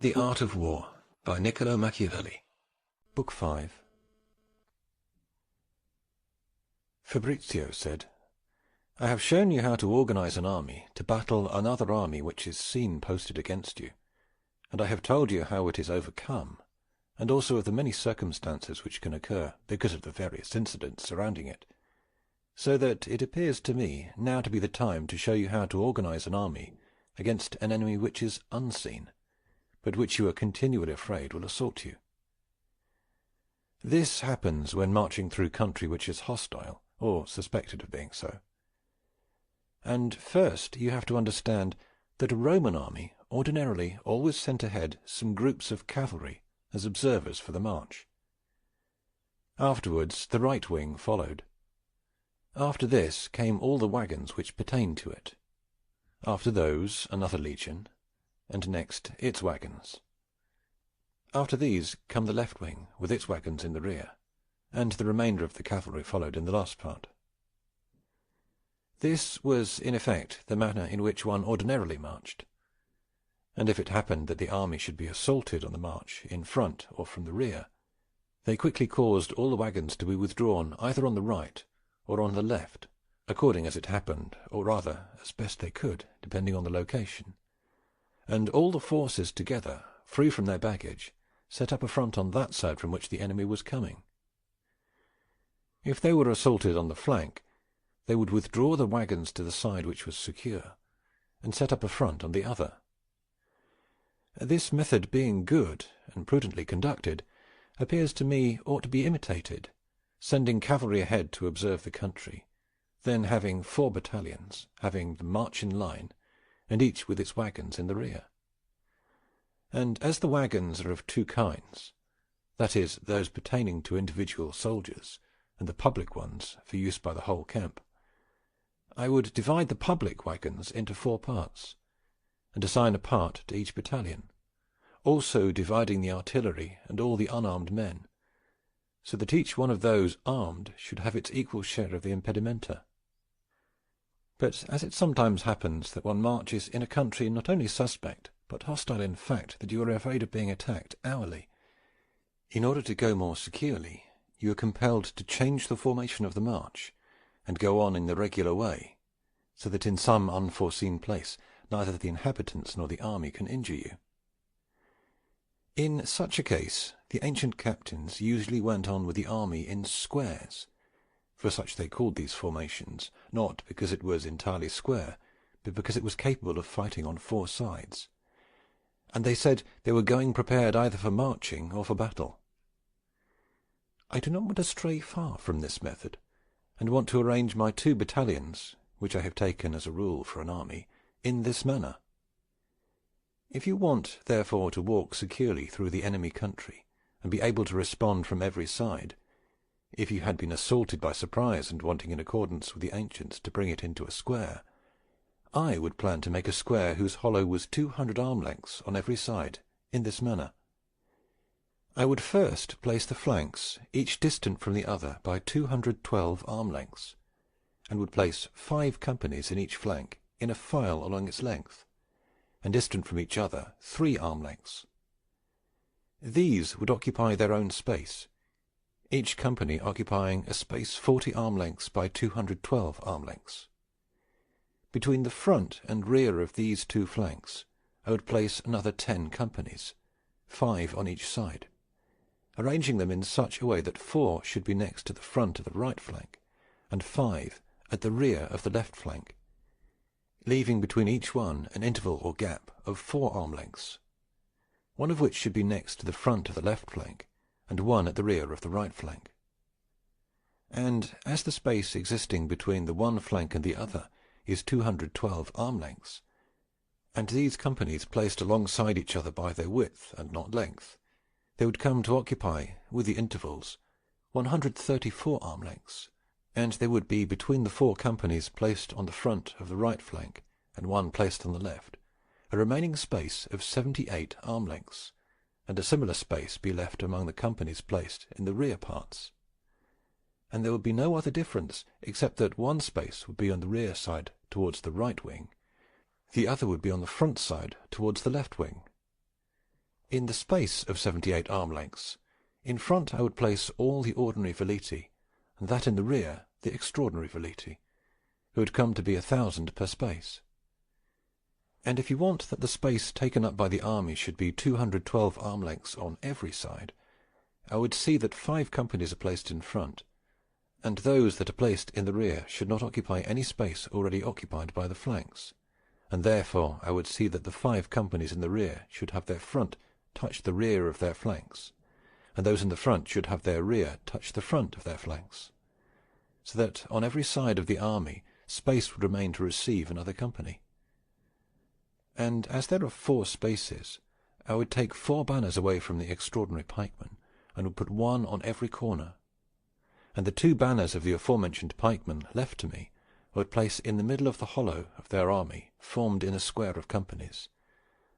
The Art of War by Niccolo Machiavelli. Book 5. Fabrizio said, "I have shown you how to organize an army to battle another army which is seen posted against you, and I have told you how it is overcome, and also of the many circumstances which can occur because of the various incidents surrounding it, so that it appears to me now to be the time to show you how to organize an army against an enemy which is unseen, but which you are continually afraid will assault you. This happens when marching through country which is hostile, or suspected of being so. And first you have to understand that a Roman army ordinarily always sent ahead some groups of cavalry as observers for the march. Afterwards the right wing followed. After this came all the wagons which pertained to it. After those another legion, and next its wagons. After these come the left wing, with its wagons in the rear, and the remainder of the cavalry followed in the last part. This was, in effect, the manner in which one ordinarily marched, and if it happened that the army should be assaulted on the march, in front or from the rear, they quickly caused all the wagons to be withdrawn either on the right or on the left, according as it happened, or rather as best they could, depending on the location, and all the forces together, free from their baggage, set up a front on that side from which the enemy was coming. If they were assaulted on the flank, they would withdraw the wagons to the side which was secure, and set up a front on the other. This method, being good and prudently conducted, appears to me ought to be imitated, sending cavalry ahead to observe the country, then having 4 battalions, having the march in line, and each with its wagons in the rear. And as the wagons are of 2 kinds, that is, those pertaining to individual soldiers, and the public ones for use by the whole camp, I would divide the public wagons into 4 parts, and assign a part to each battalion, also dividing the artillery and all the unarmed men, so that each one of those armed should have its equal share of the impedimenta. But as it sometimes happens that one marches in a country not only suspect, but hostile in fact, that you are afraid of being attacked hourly, in order to go more securely, you are compelled to change the formation of the march, and go on in the regular way, so that in some unforeseen place neither the inhabitants nor the army can injure you. In such a case the ancient captains usually went on with the army in squares, for such they called these formations, not because it was entirely square, but because it was capable of fighting on 4 sides, and they said they were going prepared either for marching or for battle. I do not want to stray far from this method, and want to arrange my 2 battalions, which I have taken as a rule for an army, in this manner. If you want, therefore, to walk securely through the enemy country, and be able to respond from every side, if you had been assaulted by surprise and wanting in accordance with the ancients to bring it into a square, I would plan to make a square whose hollow was 200 arm lengths on every side, in this manner. I would first place the flanks, each distant from the other by 212 arm lengths, and would place 5 companies in each flank, in a file along its length, and distant from each other 3 arm lengths. These would occupy their own space, each company occupying a space 40 arm lengths by 212 arm lengths. Between the front and rear of these 2 flanks I would place another 10 companies, 5 on each side, arranging them in such a way that 4 should be next to the front of the right flank, and 5 at the rear of the left flank, leaving between each one an interval or gap of 4 arm lengths, one of which should be next to the front of the left flank, and one at the rear of the right flank. And as the space existing between the one flank and the other is 212 arm lengths, and these companies placed alongside each other by their width and not length, they would come to occupy, with the intervals, 134 arm lengths, and there would be between the 4 companies placed on the front of the right flank and one placed on the left a remaining space of 78 arm lengths, and a similar space be left among the companies placed in the rear parts. And there would be no other difference except that one space would be on the rear side towards the right wing, the other would be on the front side towards the left wing. In the space of 78 arm lengths, in front I would place all the ordinary veleti, and that in the rear the extraordinary veleti, who would come to be 1,000 per space. And if you want that the space taken up by the army should be 212 arm lengths on every side, I would see that 5 companies are placed in front, and those that are placed in the rear should not occupy any space already occupied by the flanks, and therefore I would see that the 5 companies in the rear should have their front touch the rear of their flanks, and those in the front should have their rear touch the front of their flanks, so that on every side of the army space would remain to receive another company. And as there are 4 spaces, I would take 4 banners away from the extraordinary pikemen, and would put 1 on every corner, and the 2 banners of the aforementioned pikemen left to me I would place in the middle of the hollow of their army, formed in a square of companies,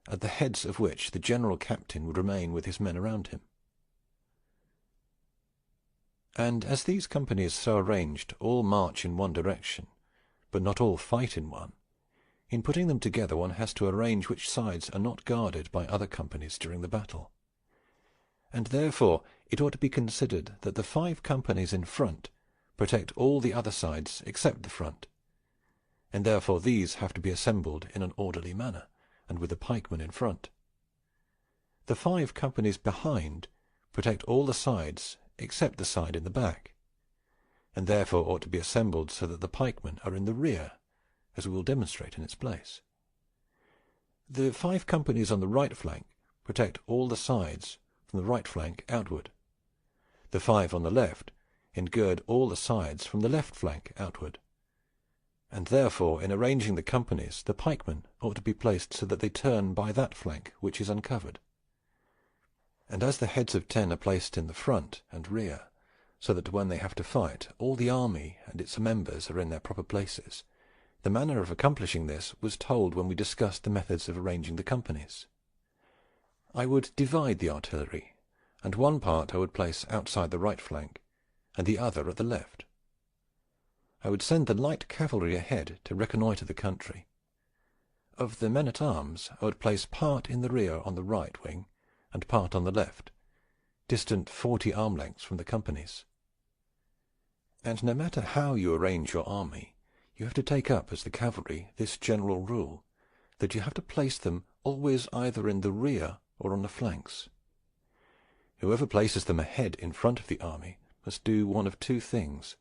at the heads of which the general captain would remain with his men around him. And as these companies so arranged all march in one direction, but not all fight in one, in putting them together one has to arrange which sides are not guarded by other companies during the battle. And therefore it ought to be considered that the 5 companies in front protect all the other sides except the front, and therefore these have to be assembled in an orderly manner, and with the pikemen in front. The 5 companies behind protect all the sides except the side in the back, and therefore ought to be assembled so that the pikemen are in the rear, as we will demonstrate in its place. The 5 companies on the right flank protect all the sides from the right flank outward. The 5 on the left engird all the sides from the left flank outward, and therefore in arranging the companies the pikemen ought to be placed so that they turn by that flank which is uncovered. And as the heads of 10 are placed in the front and rear, so that when they have to fight all the army and its members are in their proper places, the manner of accomplishing this was told when we discussed the methods of arranging the companies. I would divide the artillery, and one part I would place outside the right flank, and the other at the left. I would send the light cavalry ahead to reconnoitre the country. Of the men-at-arms I would place part in the rear on the right wing, and part on the left, distant 40 arm lengths from the companies. And no matter how you arrange your army, you have to take up as the cavalry this general rule, that you have to place them always either in the rear or on the flanks. Whoever places them ahead in front of the army must do one of 2 things.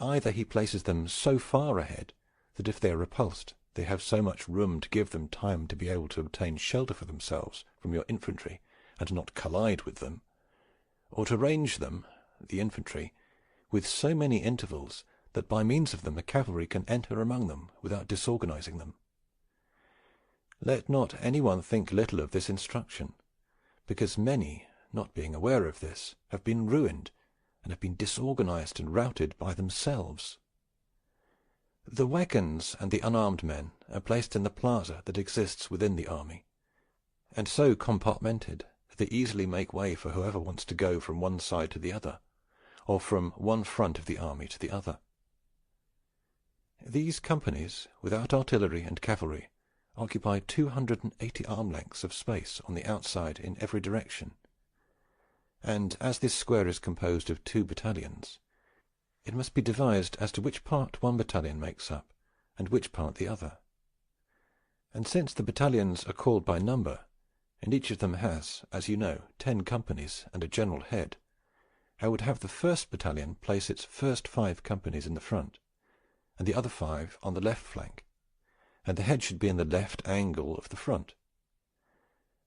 Either he places them so far ahead that if they are repulsed they have so much room to give them time to be able to obtain shelter for themselves from your infantry and not collide with them, or to range them, the infantry, with so many intervals that by means of them the cavalry can enter among them without disorganizing them. Let not anyone think little of this instruction, because many, not being aware of this, have been ruined and have been disorganized and routed by themselves. The wagons and the unarmed men are placed in the plaza that exists within the army, and so compartmented that they easily make way for whoever wants to go from one side to the other, or from one front of the army to the other. These companies, without artillery and cavalry, occupy 280 arm lengths of space on the outside in every direction, and as this square is composed of 2 battalions, it must be devised as to which part one battalion makes up, and which part the other. And since the battalions are called by number, and each of them has, as you know, 10 companies and a general head, I would have the 1st battalion place its first 5 companies in the front, and the other 5 on the left flank, and the head should be in the left angle of the front.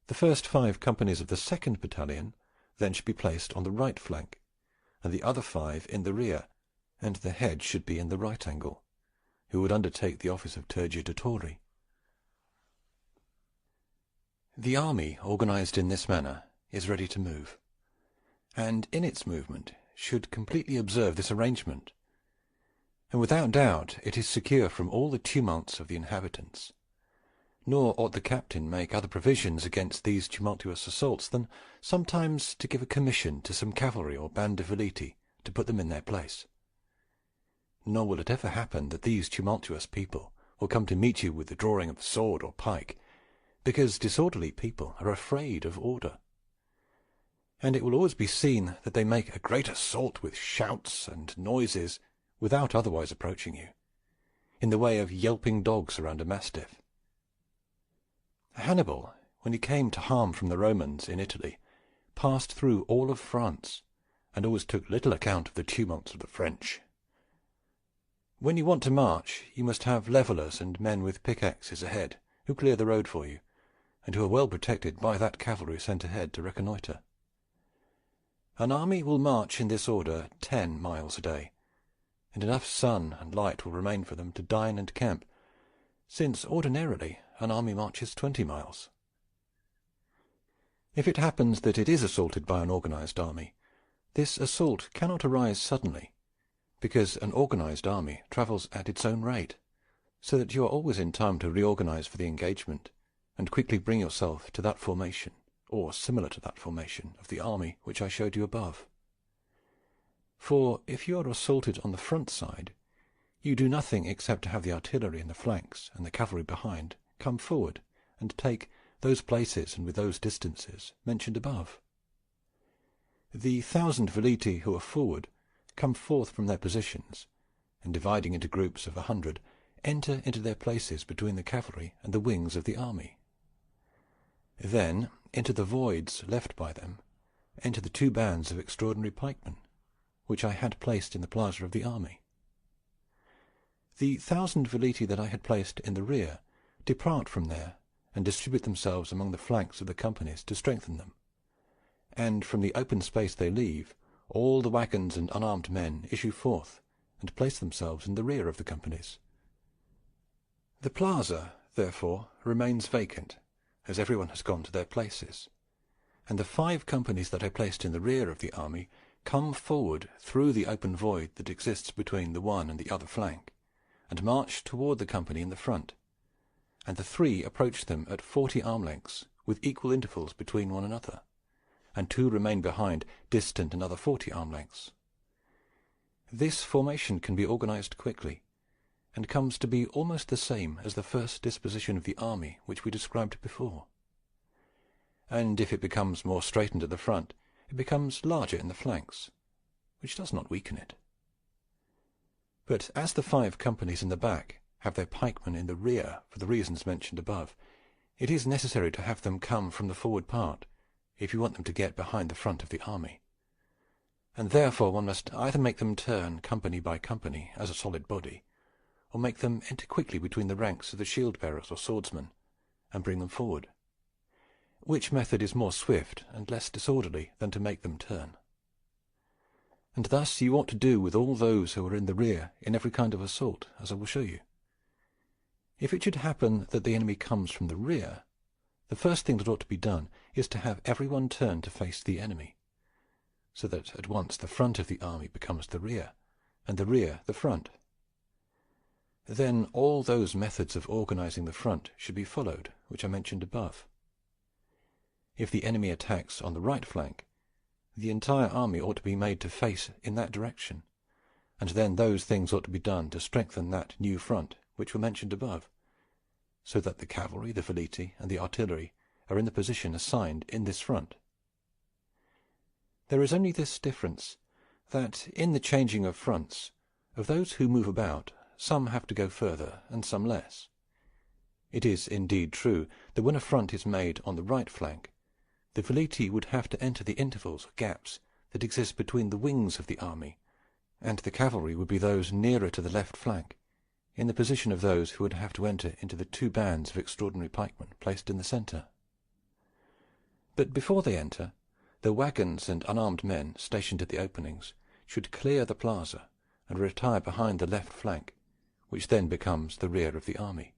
The first 5 companies of the 2nd battalion then should be placed on the right flank, and the other 5 in the rear, and the head should be in the right angle, who would undertake the office of tergitatore. The army, organized in this manner, is ready to move, and in its movement should completely observe this arrangement, and without doubt it is secure from all the tumults of the inhabitants. Nor ought the captain make other provisions against these tumultuous assaults than sometimes to give a commission to some cavalry or band of veleti to put them in their place. Nor will it ever happen that these tumultuous people will come to meet you with the drawing of sword or pike, because disorderly people are afraid of order. And it will always be seen that they make a great assault with shouts and noises without otherwise approaching you, in the way of yelping dogs around a mastiff. Hannibal, when he came to harm from the Romans in Italy, passed through all of France, and always took little account of the tumults of the French. When you want to march, you must have levellers and men with pickaxes ahead, who clear the road for you, and who are well protected by that cavalry sent ahead to reconnoitre. An army will march in this order 10 miles a day, and enough sun and light will remain for them to dine and camp, since ordinarily an army marches 20 miles. If it happens that it is assaulted by an organized army, this assault cannot arise suddenly, because an organized army travels at its own rate, so that you are always in time to reorganize for the engagement, and quickly bring yourself to that formation, or similar to that formation, of the army which I showed you above. For if you are assaulted on the front side, you do nothing except to have the artillery in the flanks and the cavalry behind come forward and take those places and with those distances mentioned above. The 1,000 veleti who are forward come forth from their positions, and dividing into groups of 100, enter into their places between the cavalry and the wings of the army. Then into the voids left by them enter the 2 bands of extraordinary pikemen, which I had placed in the plaza of the army. The 1,000 veleti that I had placed in the rear depart from there and distribute themselves among the flanks of the companies to strengthen them, and from the open space they leave, all the wagons and unarmed men issue forth and place themselves in the rear of the companies. The plaza, therefore, remains vacant, as everyone has gone to their places, and the 5 companies that I placed in the rear of the army come forward through the open void that exists between the one and the other flank, and march toward the company in the front, and the 3 approach them at 40 arm lengths, with equal intervals between one another, and 2 remain behind, distant another 40 arm lengths. This formation can be organized quickly, and comes to be almost the same as the first disposition of the army which we described before. And if it becomes more straightened at the front, it becomes larger in the flanks, which does not weaken it. But as the 5 companies in the back have their pikemen in the rear for the reasons mentioned above, it is necessary to have them come from the forward part, if you want them to get behind the front of the army. And therefore one must either make them turn company by company as a solid body, or make them enter quickly between the ranks of the shield-bearers or swordsmen, and bring them forward, which method is more swift and less disorderly than to make them turn. And thus you ought to do with all those who are in the rear in every kind of assault, as I will show you. If it should happen that the enemy comes from the rear, the first thing that ought to be done is to have everyone turn to face the enemy, so that at once the front of the army becomes the rear, and the rear the front. Then all those methods of organizing the front should be followed which I mentioned above. If the enemy attacks on the right flank, the entire army ought to be made to face in that direction, and then those things ought to be done to strengthen that new front which were mentioned above, so that the cavalry, the veleti, and the artillery are in the position assigned in this front. There is only this difference, that in the changing of fronts, of those who move about, some have to go further and some less. It is indeed true that when a front is made on the right flank, the veleti would have to enter the intervals or gaps that exist between the wings of the army, and the cavalry would be those nearer to the left flank, in the position of those who would have to enter into the 2 bands of extraordinary pikemen placed in the centre. But before they enter, the wagons and unarmed men stationed at the openings should clear the plaza and retire behind the left flank, which then becomes the rear of the army.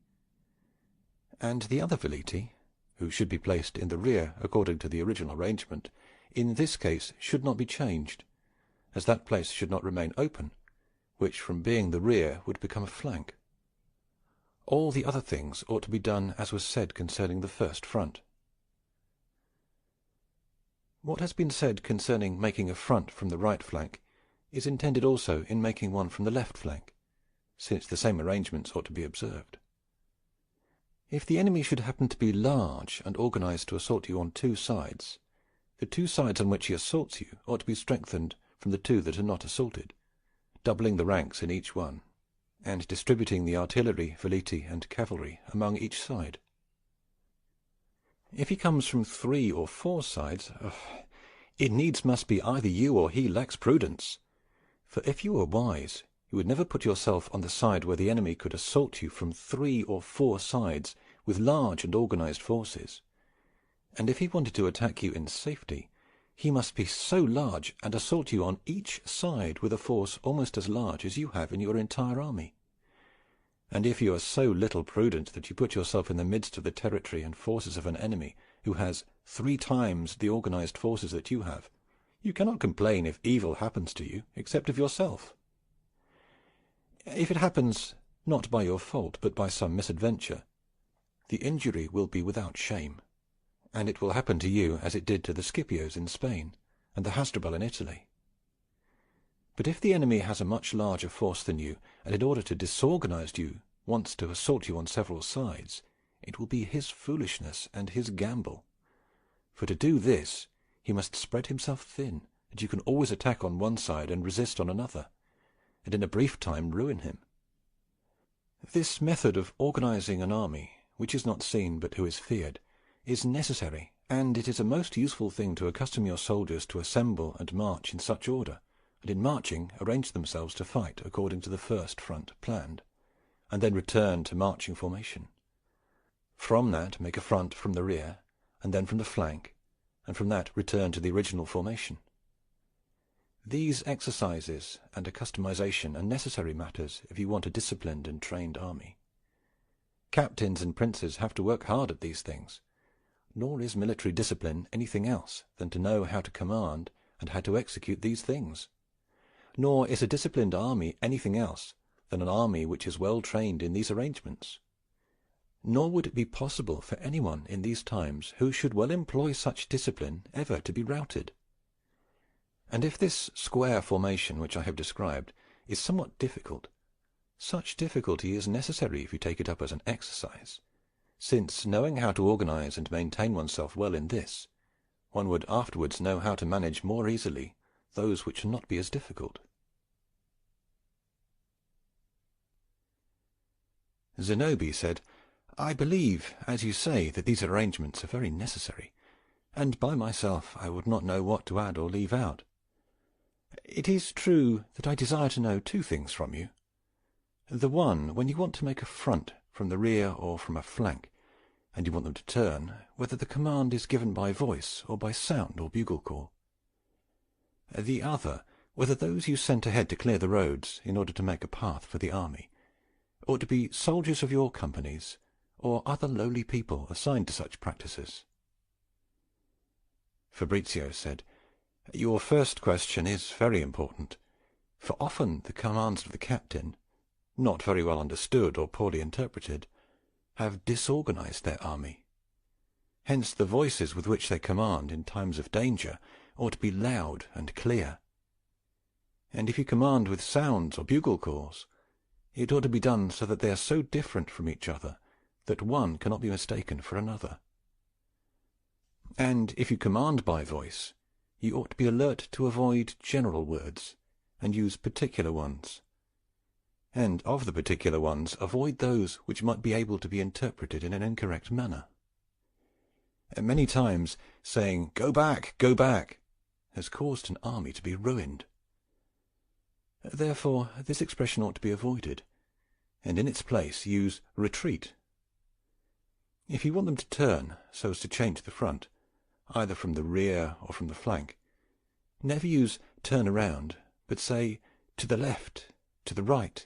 And the other veleti, who should be placed in the rear according to the original arrangement, in this case should not be changed, as that place should not remain open, which from being the rear would become a flank. All the other things ought to be done as was said concerning the first front. What has been said concerning making a front from the right flank is intended also in making one from the left flank, since the same arrangements ought to be observed. If the enemy should happen to be large and organized to assault you on two sides, the two sides on which he assaults you ought to be strengthened from the two that are not assaulted, doubling the ranks in each one, and distributing the artillery, veleti, and cavalry among each side. If he comes from 3 or 4 sides, it needs must be either you or he lacks prudence. For if you were wise, you would never put yourself on the side where the enemy could assault you from 3 or 4 sides with large and organized forces. And if he wanted to attack you in safety, he must be so large and assault you on each side with a force almost as large as you have in your entire army. And if you are so little prudent that you put yourself in the midst of the territory and forces of an enemy who has 3 times the organized forces that you have, you cannot complain if evil happens to you, except of yourself. If it happens not by your fault, but by some misadventure, the injury will be without shame, and it will happen to you as it did to the Scipios in Spain and the Hasdrubal in Italy. But if the enemy has a much larger force than you, and in order to disorganize you wants to assault you on several sides, it will be his foolishness and his gamble. For to do this he must spread himself thin, and you can always attack on one side and resist on another, and in a brief time ruin him. This method of organizing an army, which is not seen but who is feared, is necessary, and it is a most useful thing to accustom your soldiers to assemble and march in such order, and in marching arrange themselves to fight according to the first front planned, and then return to marching formation. From that make a front from the rear, and then from the flank, and from that return to the original formation. These exercises and accustomization are necessary matters if you want a disciplined and trained army. Captains and princes have to work hard at these things, nor is military discipline anything else than to know how to command and how to execute these things. Nor is a disciplined army anything else than an army which is well trained in these arrangements. Nor would it be possible for anyone in these times who should well employ such discipline ever to be routed. And if this square formation which I have described is somewhat difficult, such difficulty is necessary if you take it up as an exercise, since, knowing how to organize and maintain oneself well in this, one would afterwards know how to manage more easily those which will not be as difficult. Zenobie said, "I believe, as you say, that these arrangements are very necessary, and by myself I would not know what to add or leave out. It is true that I desire to know 2 things from you. The one, when you want to make a front from the rear or from a flank, and you want them to turn, whether the command is given by voice or by sound or bugle call. The other, whether those you sent ahead to clear the roads in order to make a path for the army ought to be soldiers of your companies, or other lowly people assigned to such practices." Fabrizio said, "Your first question is very important, for often the commands of the captain, not very well understood or poorly interpreted, have disorganized their army. Hence the voices with which they command in times of danger ought to be loud and clear. And if you command with sounds or bugle calls, it ought to be done so that they are so different from each other that one cannot be mistaken for another. And if you command by voice, you ought to be alert to avoid general words, and use particular ones. And of the particular ones, avoid those which might be able to be interpreted in an incorrect manner. Many times saying, 'Go back, go back,' has caused an army to be ruined. Therefore this expression ought to be avoided, and in its place use 'retreat.' If you want them to turn so as to change the front, either from the rear or from the flank, never use 'turn around,' but say 'to the left, to the right,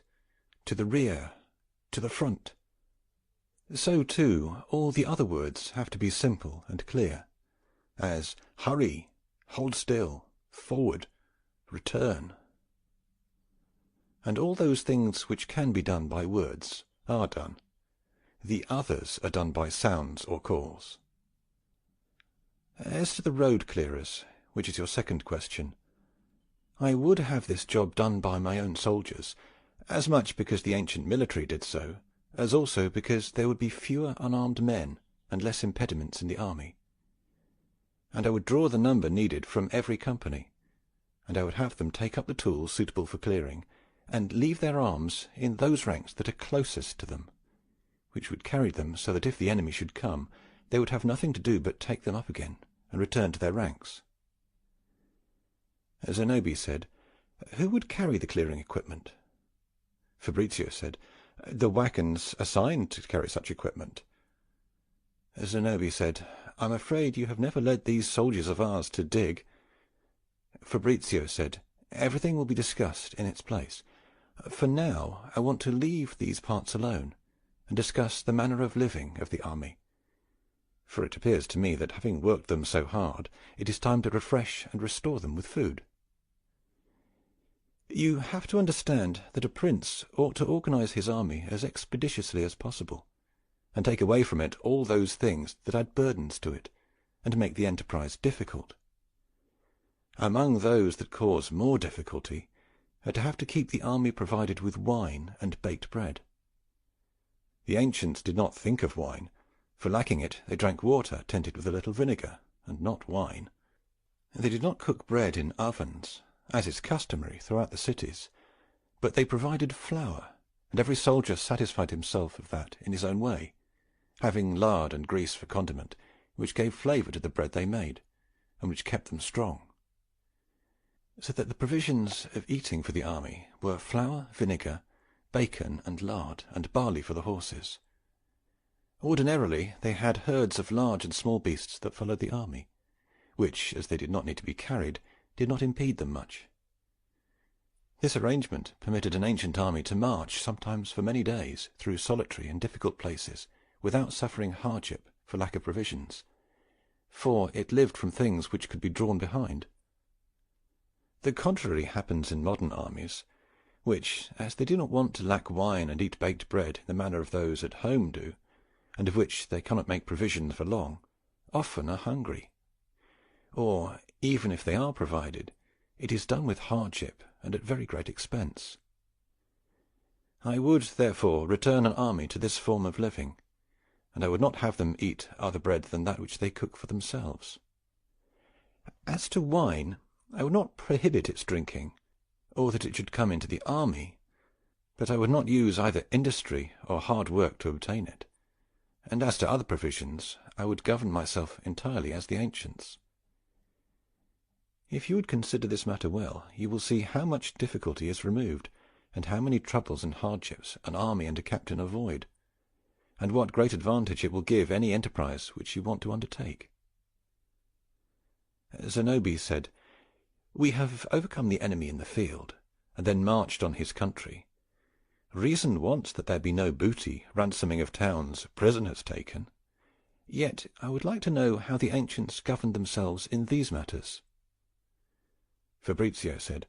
to the rear, to the front.' So, too, all the other words have to be simple and clear, as 'hurry,' 'hold still,' 'forward,' 'return.' And all those things which can be done by words are done. The others are done by sounds or calls. As to the road clearers, which is your second question, I would have this job done by my own soldiers, as much because the ancient military did so, as also because there would be fewer unarmed men and less impediments in the army. And I would draw the number needed from every company, and I would have them take up the tools suitable for clearing, and leave their arms in those ranks that are closest to them, which would carry them so that if the enemy should come, they would have nothing to do but take them up again and return to their ranks. Zenobia said, "Who would carry the clearing equipment?" Fabrizio said, "The wagons assigned to carry such equipment." Zenobia said, "I'm afraid you have never led these soldiers of ours to dig." Fabrizio said, "Everything will be discussed in its place. For now I want to leave these parts alone, and discuss the manner of living of the army. For it appears to me that, having worked them so hard, it is time to refresh and restore them with food. You have to understand that a prince ought to organize his army as expeditiously as possible, and take away from it all those things that add burdens to it, and make the enterprise difficult. Among those that cause more difficulty are to have to keep the army provided with wine and baked bread. The ancients did not think of wine, for lacking it they drank water tinted with a little vinegar, and not wine. They did not cook bread in ovens, as is customary throughout the cities, but they provided flour, and every soldier satisfied himself of that in his own way, having lard and grease for condiment, which gave flavor to the bread they made, and which kept them strong. So that the provisions of eating for the army were flour, vinegar, bacon, and lard, and barley for the horses. Ordinarily they had herds of large and small beasts that followed the army, which, as they did not need to be carried, did not impede them much. This arrangement permitted an ancient army to march sometimes for many days through solitary and difficult places without suffering hardship for lack of provisions, for it lived from things which could be drawn behind. The contrary happens in modern armies, which, as they do not want to lack wine and eat baked bread in the manner of those at home do, and of which they cannot make provision for long, often are hungry. Or, even if they are provided, it is done with hardship and at very great expense. I would, therefore, return an army to this form of living, and I would not have them eat other bread than that which they cook for themselves. As to wine, I would not prohibit its drinking, or that it should come into the army, but I would not use either industry or hard work to obtain it. And as to other provisions, I would govern myself entirely as the ancients. If you would consider this matter well, you will see how much difficulty is removed, and how many troubles and hardships an army and a captain avoid, and what great advantage it will give any enterprise which you want to undertake." Zenobia said, "We have overcome the enemy in the field, and then marched on his country. Reason wants that there be no booty, ransoming of towns, prisoners taken. Yet I would like to know how the ancients governed themselves in these matters." Fabrizio said,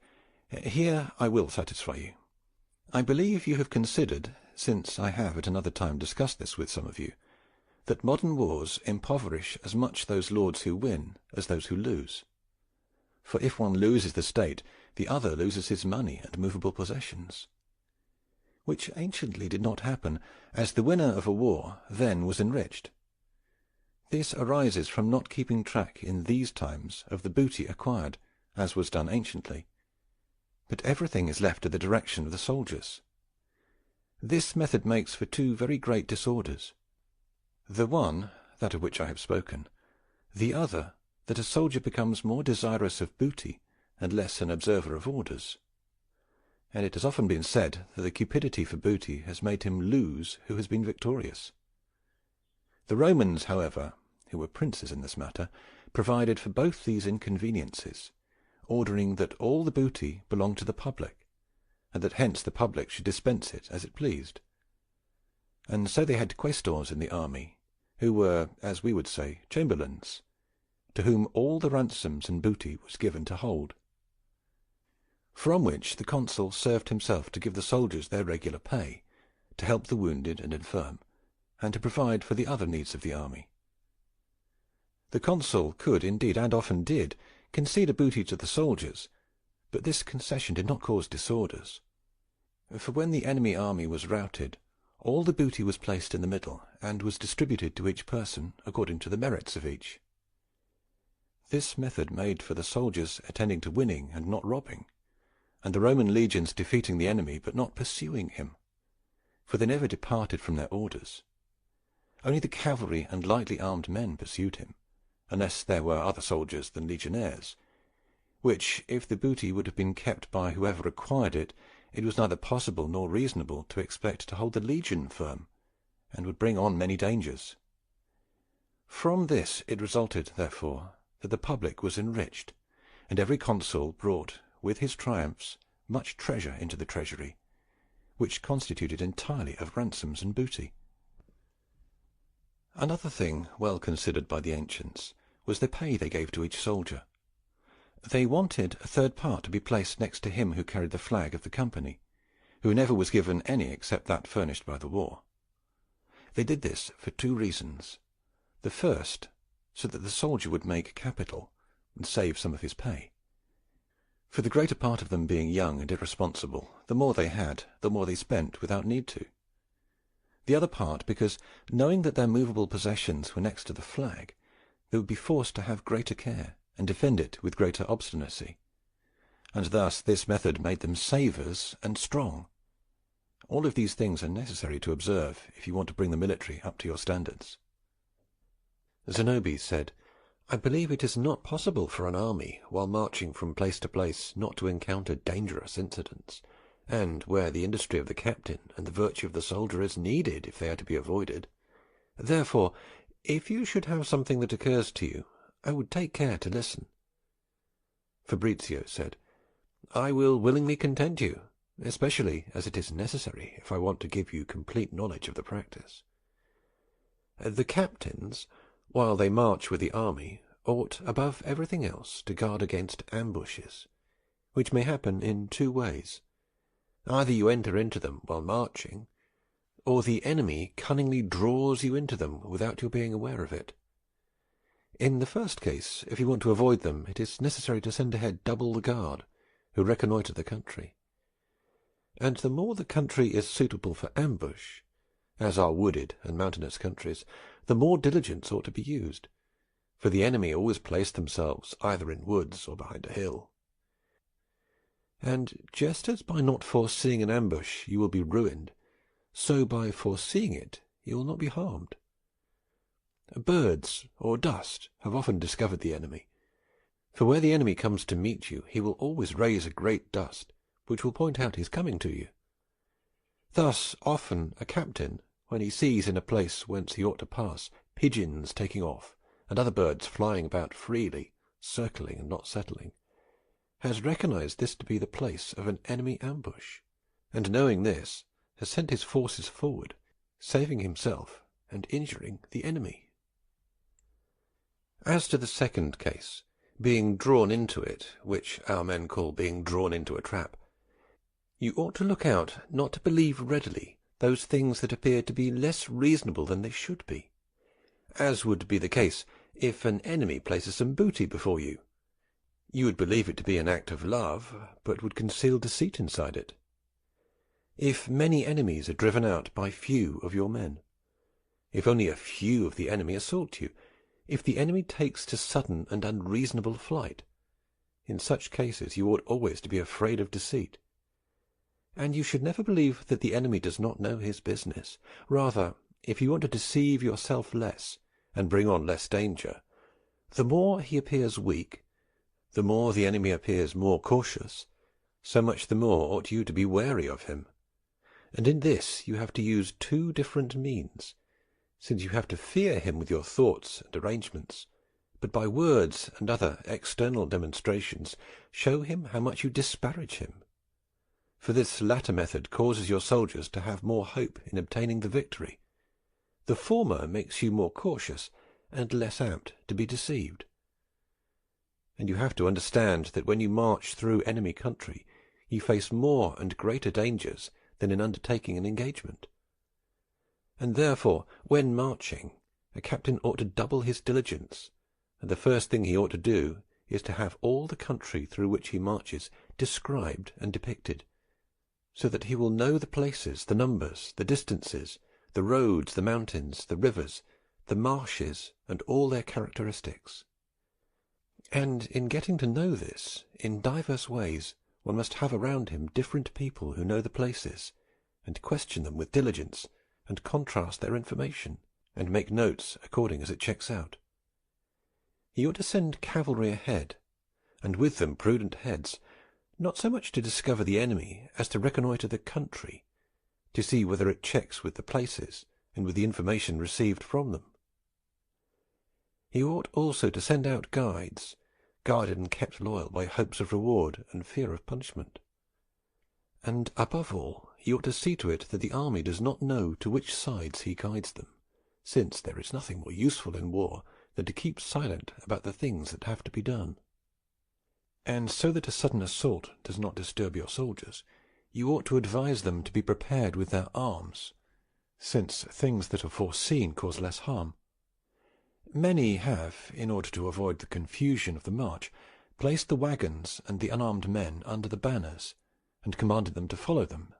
"Here I will satisfy you. I believe you have considered, since I have at another time discussed this with some of you, that modern wars impoverish as much those lords who win as those who lose. For if one loses the state, the other loses his money and movable possessions, which anciently did not happen, as the winner of a war then was enriched. This arises from not keeping track in these times of the booty acquired, as was done anciently, but everything is left to the direction of the soldiers. This method makes for two very great disorders. The one, that of which I have spoken; the other, that a soldier becomes more desirous of booty and less an observer of orders. And it has often been said that the cupidity for booty has made him lose who has been victorious. The Romans, however, who were princes in this matter, provided for both these inconveniences, ordering that all the booty belonged to the public, and that hence the public should dispense it as it pleased. And so they had quaestors in the army, who were, as we would say, chamberlains, to whom all the ransoms and booty was given to hold, from which the consul served himself to give the soldiers their regular pay, to help the wounded and infirm, and to provide for the other needs of the army. The consul could indeed, and often did, concede a booty to the soldiers, but this concession did not cause disorders. For when the enemy army was routed, All the booty was placed in the middle, and was distributed to each person according to the merits of each. This method made for the soldiers attending to winning and not robbing, and the Roman legions defeating the enemy but not pursuing him, for they never departed from their orders. Only the cavalry and lightly armed men pursued him, unless there were other soldiers than legionaries, which, if the booty would have been kept by whoever required it, it was neither possible nor reasonable to expect to hold the legion firm, and would bring on many dangers. From this it resulted, therefore, that the public was enriched, and every consul brought, with his triumphs, much treasure into the treasury, which constituted entirely of ransoms and booty. Another thing well considered by the ancients was the pay they gave to each soldier. They wanted a third part to be placed next to him who carried the flag of the company, who never was given any except that furnished by the war. They did this for two reasons. The first, so that the soldier would make capital and save some of his pay. For the greater part of them being young and irresponsible, the more they had, the more they spent without need to. The other part because, knowing that their movable possessions were next to the flag, they would be forced to have greater care and defend it with greater obstinacy. And thus this method made them savers and strong. All of these things are necessary to observe if you want to bring the military up to your standards. Zenobie said, "I believe it is not possible for an army, while marching from place to place, not to encounter dangerous incidents, and where the industry of the captain and the virtue of the soldier is needed if they are to be avoided. Therefore, if you should have something that occurs to you, I would take care to listen." Fabrizio said, "I will willingly content you, especially as it is necessary if I want to give you complete knowledge of the practice. The captains, while they march with the army, ought above everything else to guard against ambushes, which may happen in two ways. Either you enter into them while marching, or the enemy cunningly draws you into them without your being aware of it. In the first case, if you want to avoid them, it is necessary to send ahead double the guard, who reconnoitre the country. And the more the country is suitable for ambush, as are wooded and mountainous countries, the more diligence ought to be used, for the enemy always place themselves either in woods or behind a hill. And just as by not foreseeing an ambush you will be ruined, so by foreseeing it you will not be harmed. Birds or dust have often discovered the enemy, for where the enemy comes to meet you he will always raise a great dust, which will point out his coming to you. Thus often a captain, when he sees in a place whence he ought to pass pigeons taking off, and other birds flying about freely, circling and not settling, has recognized this to be the place of an enemy ambush, and knowing this, has sent his forces forward, saving himself and injuring the enemy. As to the second case, being drawn into it, which our men call being drawn into a trap, you ought to look out not to believe readily those things that appear to be less reasonable than they should be, as would be the case if an enemy places some booty before you. You would believe it to be an act of love, but would conceal deceit inside it. If many enemies are driven out by few of your men, if only a few of the enemy assault you, if the enemy takes to sudden and unreasonable flight, in such cases you ought always to be afraid of deceit. And you should never believe that the enemy does not know his business. Rather, if you want to deceive yourself less, and bring on less danger, the more he appears weak, the more the enemy appears more cautious, so much the more ought you to be wary of him. And in this you have to use two different means, since you have to fear him with your thoughts and arrangements, but by words and other external demonstrations show him how much you disparage him. For this latter method causes your soldiers to have more hope in obtaining the victory. The former makes you more cautious and less apt to be deceived. And you have to understand that when you march through enemy country, you face more and greater dangers than in undertaking an engagement. And therefore, when marching, a captain ought to double his diligence, and the first thing he ought to do is to have all the country through which he marches described and depicted, so that he will know the places, the numbers, the distances, the roads, the mountains, the rivers, the marshes, and all their characteristics. And in getting to know this, in divers ways, one must have around him different people who know the places, and question them with diligence, and contrast their information, and make notes according as it checks out. He ought to send cavalry ahead, and with them prudent heads, not so much to discover the enemy as to reconnoitre the country, to see whether it checks with the places, and with the information received from them. He ought also to send out guides, guarded and kept loyal by hopes of reward and fear of punishment. And above all, he ought to see to it that the army does not know to which sides he guides them, since there is nothing more useful in war than to keep silent about the things that have to be done. And so that a sudden assault does not disturb your soldiers, you ought to advise them to be prepared with their arms, since things that are foreseen cause less harm. Many have, in order to avoid the confusion of the march, placed the wagons and the unarmed men under the banners, and commanded them to follow them,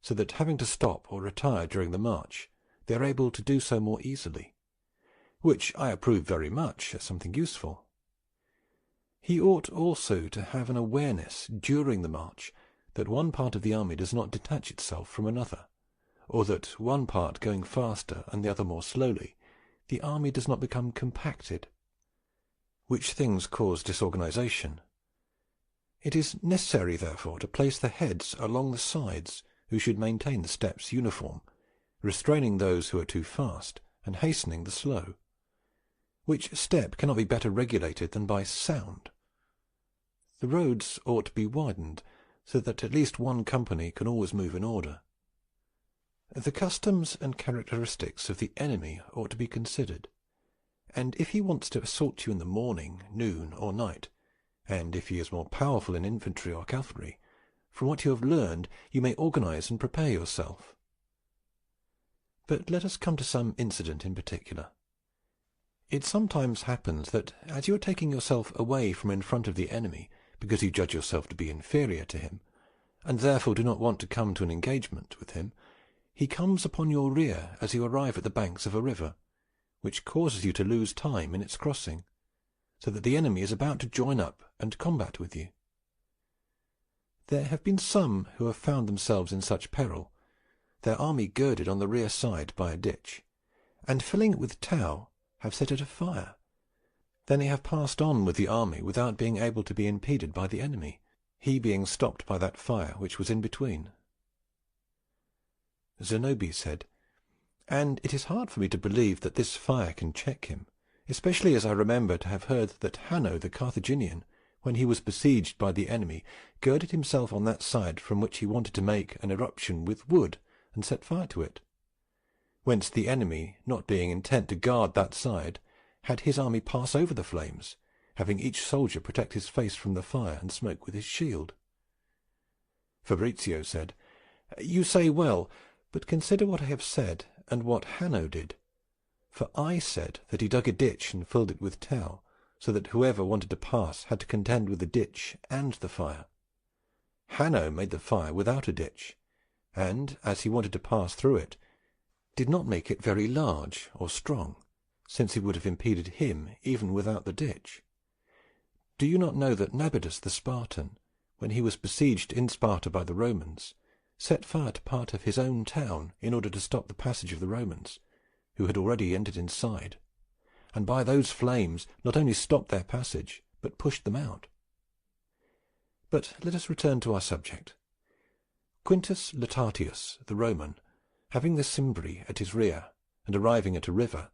so that, having to stop or retire during the march, they are able to do so more easily, which I approve very much as something useful. He ought also to have an awareness during the march that one part of the army does not detach itself from another, or that, one part going faster and the other more slowly, the army does not become compacted, which things cause disorganization. It is necessary, therefore, to place the heads along the sides, who should maintain the steps uniform, restraining those who are too fast, and hastening the slow, which step cannot be better regulated than by sound. The roads ought to be widened, so that at least one company can always move in order. The customs and characteristics of the enemy ought to be considered, and if he wants to assault you in the morning, noon, or night, and if he is more powerful in infantry or cavalry, from what you have learned you may organize and prepare yourself. But let us come to some incident in particular. It sometimes happens that, as you are taking yourself away from in front of the enemy, because you judge yourself to be inferior to him, and therefore do not want to come to an engagement with him, he comes upon your rear as you arrive at the banks of a river, which causes you to lose time in its crossing, so that the enemy is about to join up and combat with you. There have been some who have found themselves in such peril, their army girded on the rear side by a ditch, and filling it with tow, have set it afire. Then they have passed on with the army without being able to be impeded by the enemy, he being stopped by that fire which was in between. Zenobia said, "And it is hard for me to believe that this fire can check him, especially as I remember to have heard that Hanno the Carthaginian, when he was besieged by the enemy, girded himself on that side from which he wanted to make an eruption with wood and set fire to it, whence the enemy, not being intent to guard that side, had his army pass over the flames, having each soldier protect his face from the fire and smoke with his shield." Fabrizio said, "You say well, but consider what I have said and what Hanno did. For I said that he dug a ditch and filled it with tow, so that whoever wanted to pass had to contend with the ditch and the fire. Hanno made the fire without a ditch, and, as he wanted to pass through it, did not make it very large or strong, since it would have impeded him even without the ditch. Do you not know that Nabonidus the Spartan, when he was besieged in Sparta by the Romans, set fire to part of his own town in order to stop the passage of the Romans, who had already entered inside, and by those flames not only stopped their passage, but pushed them out? But let us return to our subject. Quintus Lutatius, the Roman, having the Cimbri at his rear, and arriving at a river,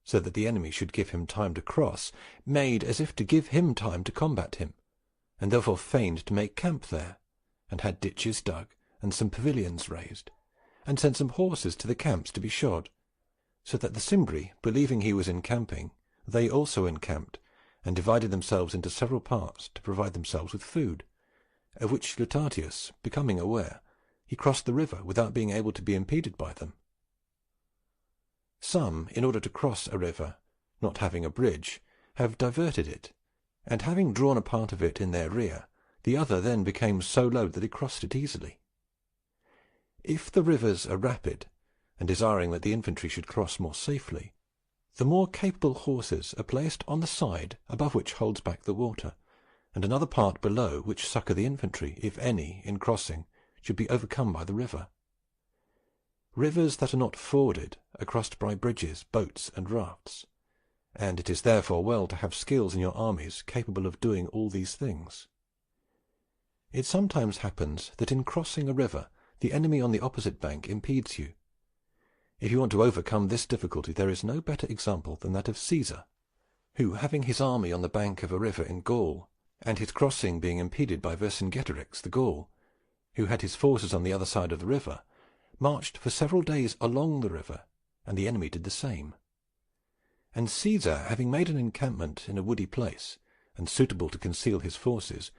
so that the enemy should give him time to cross, made as if to give him time to combat him, and therefore feigned to make camp there, and had ditches dug, and some pavilions raised, and sent some horses to the camps to be shod, so that the Cimbri, believing he was encamping, they also encamped, and divided themselves into several parts to provide themselves with food, of which Lutatius, becoming aware, he crossed the river without being able to be impeded by them. Some, in order to cross a river, not having a bridge, have diverted it, and having drawn a part of it in their rear, the other then became so low that they crossed it easily. If the rivers are rapid, and desiring that the infantry should cross more safely, the more capable horses are placed on the side above which holds back the water, and another part below which succour the infantry, if any, in crossing, should be overcome by the river. Rivers that are not forded are crossed by bridges, boats, and rafts, and it is therefore well to have skills in your armies capable of doing all these things. It sometimes happens that in crossing a river the enemy on the opposite bank impedes you. If you want to overcome this difficulty, there is no better example than that of Caesar, who, having his army on the bank of a river in Gaul, and his crossing being impeded by Vercingetorix the Gaul, who had his forces on the other side of the river, marched for several days along the river, and the enemy did the same. And Caesar, having made an encampment in a woody place, and suitable to conceal his forces,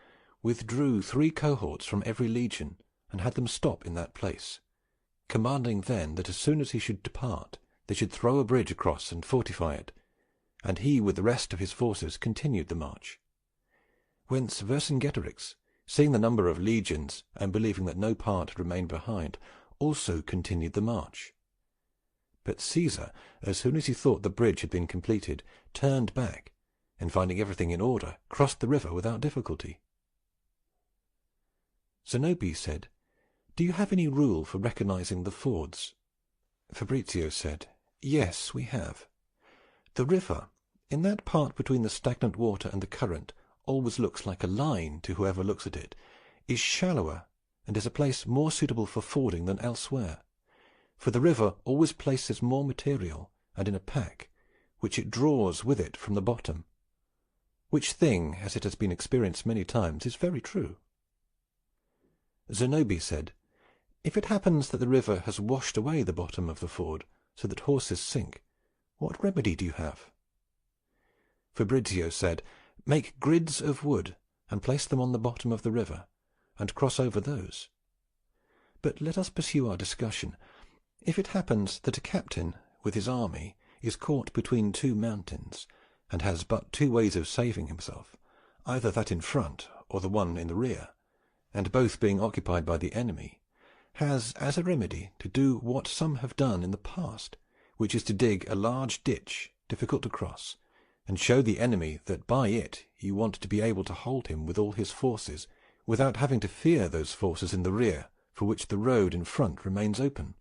withdrew 3 cohorts from every legion, and had them stop in that place, commanding then that as soon as he should depart they should throw a bridge across and fortify it, and he with the rest of his forces continued the march. Whence Vercingetorix, seeing the number of legions, and believing that no part had remained behind, also continued the march. But Caesar, as soon as he thought the bridge had been completed, turned back, and finding everything in order, crossed the river without difficulty. Zenobia said, "Do you have any rule for recognizing the fords?" Fabrizio said, "Yes, we have. The river, in that part between the stagnant water and the current, always looks like a line to whoever looks at it, is shallower, and is a place more suitable for fording than elsewhere. For the river always places more material, and in a pack, which it draws with it from the bottom, which thing, as it has been experienced many times, is very true." Zenobia said, "If it happens that the river has washed away the bottom of the ford, so that horses sink, what remedy do you have?" Fabrizio said, "Make grids of wood, and place them on the bottom of the river, and cross over those. But let us pursue our discussion. If it happens that a captain with his army is caught between 2 mountains, and has but 2 ways of saving himself, either that in front or the one in the rear, and both being occupied by the enemy, has as a remedy to do what some have done in the past, which is to dig a large ditch difficult to cross, and show the enemy that by it you want to be able to hold him with all his forces, without having to fear those forces in the rear, for which the road in front remains open.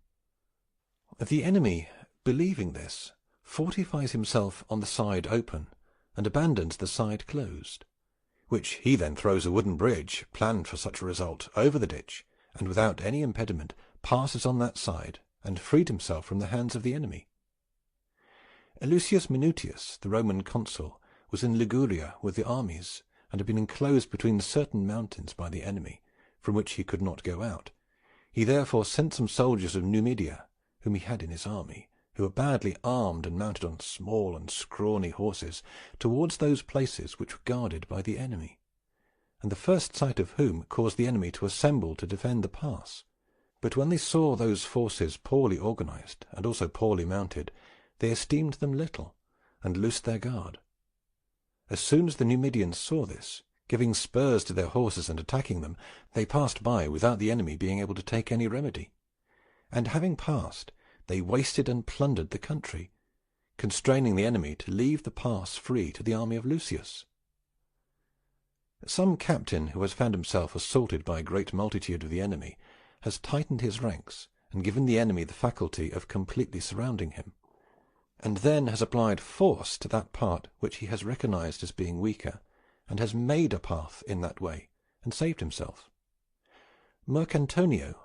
The enemy, believing this, fortifies himself on the side open, and abandons the side closed, which he then throws a wooden bridge, planned for such a result, over the ditch, and without any impediment passes on that side, and freed himself from the hands of the enemy. Lucius Minutius, the Roman consul, was in Liguria with the armies, and had been enclosed between certain mountains by the enemy, from which he could not go out. He therefore sent some soldiers of Numidia, whom he had in his army, who were badly armed and mounted on small and scrawny horses, towards those places which were guarded by the enemy, and the first sight of whom caused the enemy to assemble to defend the pass. But when they saw those forces poorly organized and also poorly mounted, they esteemed them little, and loosed their guard. As soon as the Numidians saw this, giving spurs to their horses and attacking them, they passed by without the enemy being able to take any remedy, and having passed, they wasted and plundered the country, constraining the enemy to leave the pass free to the army of Lucius. Some captain who has found himself assaulted by a great multitude of the enemy has tightened his ranks and given the enemy the faculty of completely surrounding him, and then has applied force to that part which he has recognized as being weaker, and has made a path in that way, and saved himself. Marcantonio,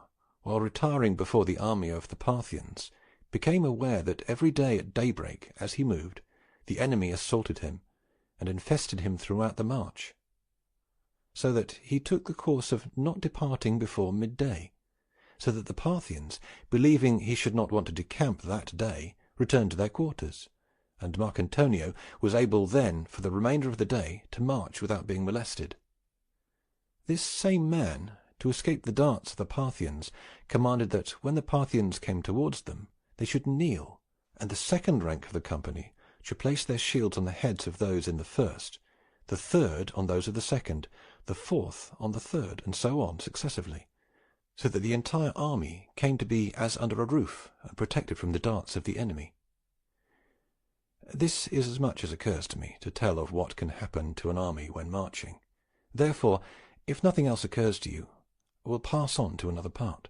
while retiring before the army of the Parthians, became aware that every day at daybreak, as he moved, the enemy assaulted him, and infested him throughout the march, so that he took the course of not departing before midday, so that the Parthians, believing he should not want to decamp that day, returned to their quarters, and Marcantonio was able then for the remainder of the day to march without being molested. This same man, to escape the darts of the Parthians, commanded that when the Parthians came towards them they should kneel, and the second rank of the company should place their shields on the heads of those in the first, the third on those of the second, the fourth on the third, and so on successively, so that the entire army came to be as under a roof, and protected from the darts of the enemy. This is as much as occurs to me to tell of what can happen to an army when marching. Therefore, if nothing else occurs to you, I will pass on to another part.